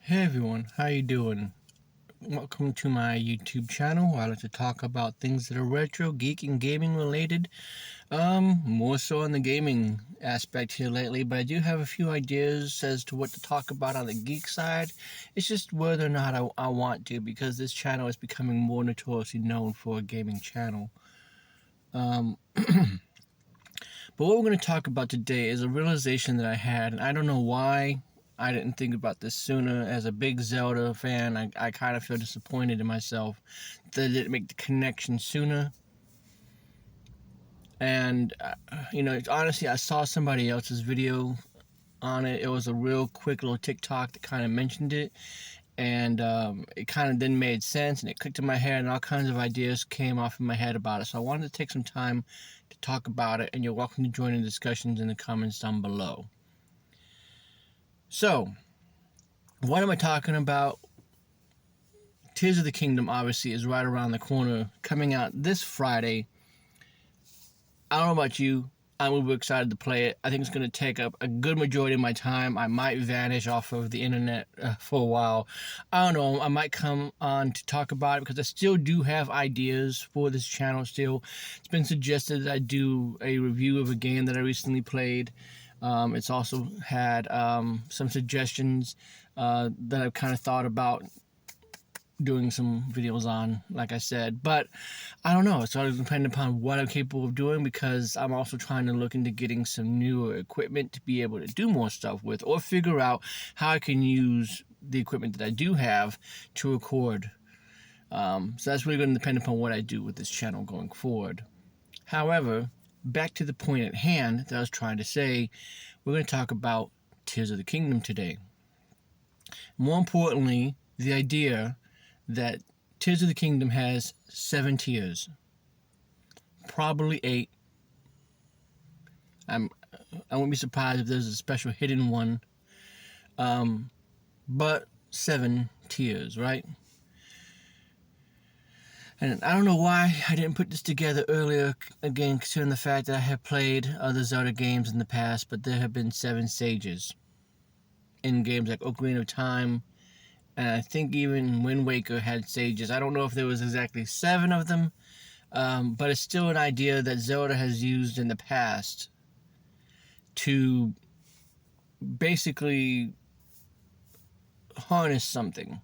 Hey everyone, how you doing? Welcome to my YouTube channel. I like to talk about things that are retro, geek, and gaming related. More so on the gaming aspect here lately, but I do have a few ideas as to what to talk about on the geek side. It's just whether or not I want to, because this channel is becoming more notoriously known for a gaming channel. But what we're going to talk about today is a realization that I had, and I don't know why I didn't think about this sooner. As a big Zelda fan, I kind of feel disappointed in myself that I didn't make the connection sooner. And, honestly, I saw somebody else's video on it. It was a real quick little TikTok that kind of mentioned it. And it kind of then made sense, and it clicked in my head, and all kinds of ideas came off in my head about it. So I wanted to take some time to talk about it, and you're welcome to join in discussions in the comments down below. So, what am I talking about? Tears of the Kingdom, obviously, is right around the corner, coming out this Friday. I don't know about you. I'm uber excited to play it. I think it's going to take up a good majority of my time. I might vanish off of the internet for a while. I don't know. I might come on to talk about it because I still do have ideas for this channel still. It's been suggested that I do a review of a game that I recently played. It's also had some suggestions that I've kind of thought about doing some videos on, like I said, but I don't know. It's always dependent upon what I'm capable of doing, because I'm also trying to look into getting some newer equipment to be able to do more stuff with, or figure out how I can use the equipment that I do have to record. So that's really going to depend upon what I do with this channel going forward. However, back to the point at hand that I was trying to say, we're going to talk about Tears of the Kingdom today. More importantly, the idea that Tears of the Kingdom has 7 tiers, probably 8. I won't be surprised if there's a special hidden one, but 7 tiers, right? And I don't know why I didn't put this together earlier, again, considering the fact that I have played other Zelda games in the past, but there have been 7 sages in games like Ocarina of Time, and I think even Wind Waker had sages. I don't know if there was exactly 7 of them, but it's still an idea that Zelda has used in the past to basically harness something.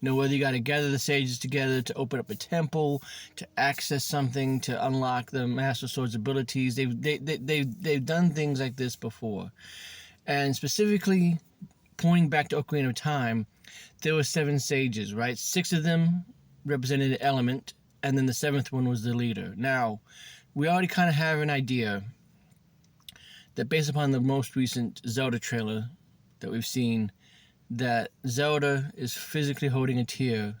Whether you got to gather the sages together to open up a temple, to access something, to unlock the Master Sword's abilities. They've done things like this before. And specifically, pointing back to Ocarina of Time, there were 7 sages, right? 6 of them represented an element, and then the 7th one was the leader. Now, we already kind of have an idea that, based upon the most recent Zelda trailer that we've seen, that Zelda is physically holding a tear.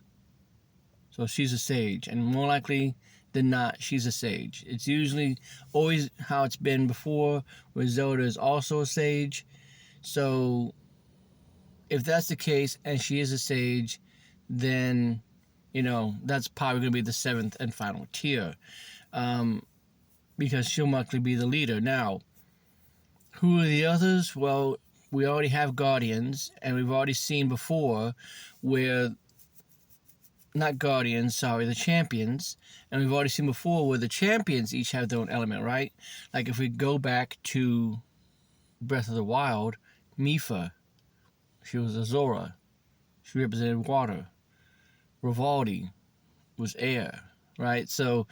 So she's a sage, and more likely than not, she's a sage. It's usually always how it's been before, where Zelda is also a sage. So if that's the case, and she is a sage, then, that's probably going to be the 7th and final tier. Because she'll likely be the leader. Now, who are the others? Well, we already have Guardians, and we've already seen before where, not Guardians, sorry, the Champions, and we've already seen before where the Champions each have their own element, right? Like if we go back to Breath of the Wild, Mipha, she was Azora. She represented water. Rivaldi was air, right? So,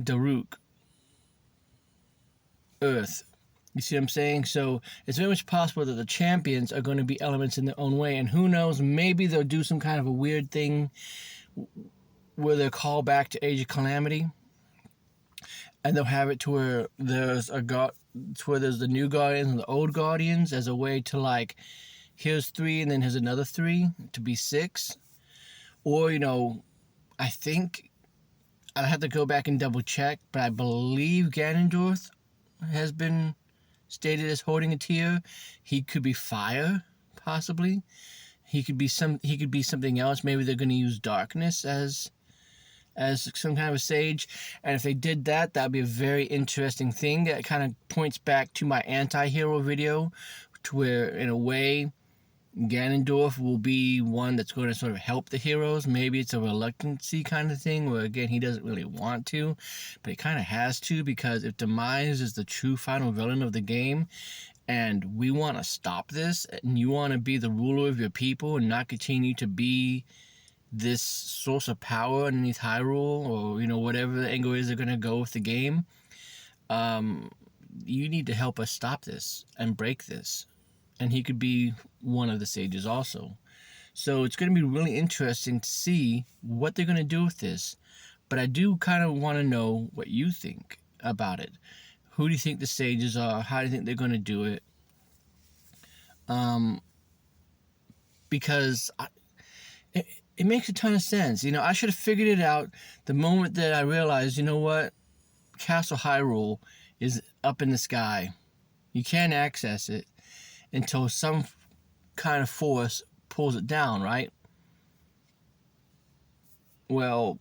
Daruk, earth. You see what I'm saying? So it's very much possible that the champions are going to be elements in their own way. And who knows, maybe they'll do some kind of a weird thing where they'll call back to Age of Calamity. And they'll have it to where there's the new Guardians and the old Guardians, as a way to, like, here's 3 and then here's another 3 to be 6. Or, I think I'd have to go back and double check, but I believe Ganondorf has been stated as holding a tier. He could be fire, possibly. He could be something else. Maybe they're going to use darkness as some kind of a sage. And if they did that, that'd be a very interesting thing. That kind of points back to my anti-hero video, to where, in a way, Ganondorf will be one that's going to sort of help the heroes. Maybe it's a reluctancy kind of thing where, again, he doesn't really want to, but he kind of has to, because if Demise is the true final villain of the game and we want to stop this, and you want to be the ruler of your people and not continue to be this source of power underneath Hyrule, or, you know, whatever the angle is they're going to go with the game, you need to help us stop this and break this. And he could be one of the sages also. So it's going to be really interesting to see what they're going to do with this. But I do kind of want to know what you think about it. Who do you think the sages are? How do you think they're going to do it? Because it makes a ton of sense. You know, I should have figured it out the moment that I realized, you know what? Castle Hyrule is up in the sky. You can't access it until some kind of force pulls it down, right? Well,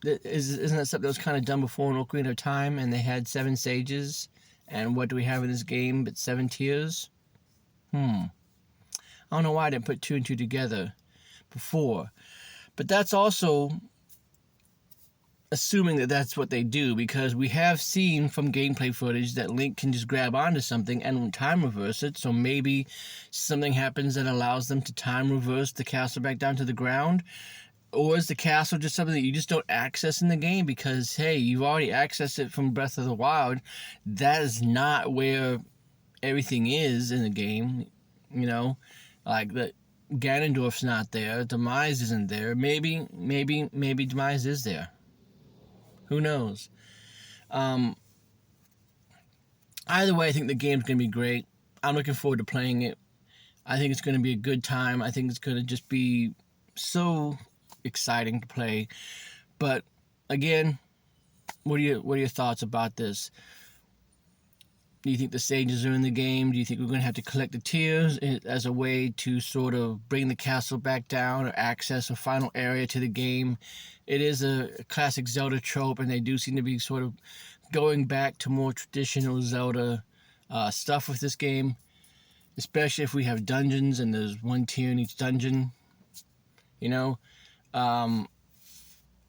isn't that something that was kind of done before in Ocarina of Time, and they had 7 sages? And what do we have in this game but 7 tiers? I don't know why I didn't put 2 and 2 together before. But that's also assuming that that's what they do, because we have seen from gameplay footage that Link can just grab onto something and time reverse it. So maybe something happens that allows them to time reverse the castle back down to the ground. Or is the castle just something that you just don't access in the game because, hey, you've already accessed it from Breath of the Wild? That is not where everything is in the game, you know? Like, the Ganondorf's not there, Demise isn't there. Maybe Demise is there. Who knows? Either way, I think the game's going to be great. I'm looking forward to playing it. I think it's going to be a good time. I think it's going to just be so exciting to play. But again, what are your thoughts about this? Do you think the sages are in the game? Do you think we're going to have to collect the tears as a way to sort of bring the castle back down or access a final area to the game? It is a classic Zelda trope, and they do seem to be sort of going back to more traditional Zelda stuff with this game, especially if we have dungeons and there's 1 tier in each dungeon, you know?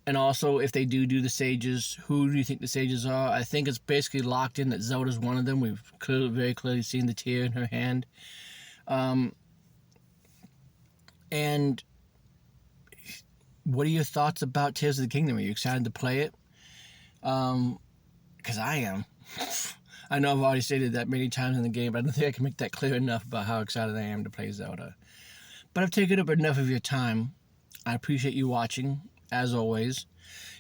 And also, if they do the sages, who do you think the sages are? I think it's basically locked in that Zelda's one of them. We've very clearly seen the tear in her hand. And what are your thoughts about Tears of the Kingdom? Are you excited to play it? Because I am. I know I've already stated that many times in the game, but I don't think I can make that clear enough about how excited I am to play Zelda. But I've taken up enough of your time. I appreciate you watching. As always,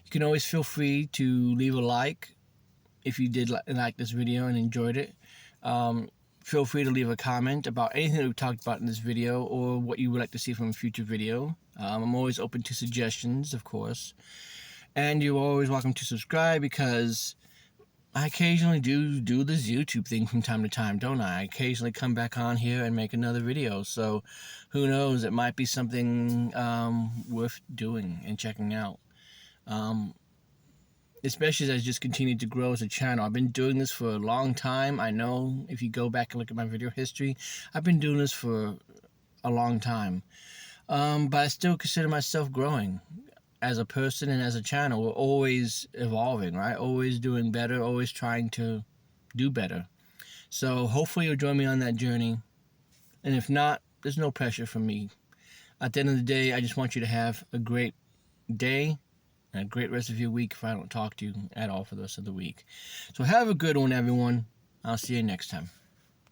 you can always feel free to leave a like if you did like this video and enjoyed it. Feel free to leave a comment about anything that we've talked about in this video, or what you would like to see from a future video. I'm always open to suggestions, of course. And you're always welcome to subscribe, because I occasionally do this YouTube thing from time to time, don't I? I occasionally come back on here and make another video. So who knows, it might be something worth doing and checking out. Especially as I just continue to grow as a channel. I've been doing this for a long time. I know if you go back and look at my video history, I've been doing this for a long time. But I still consider myself growing as a person and as a channel. We're always evolving, right? Always doing better, always trying to do better. So hopefully you'll join me on that journey. And if not, there's no pressure from me. At the end of the day, I just want you to have a great day and a great rest of your week if I don't talk to you at all for the rest of the week. So have a good one, everyone. I'll see you next time.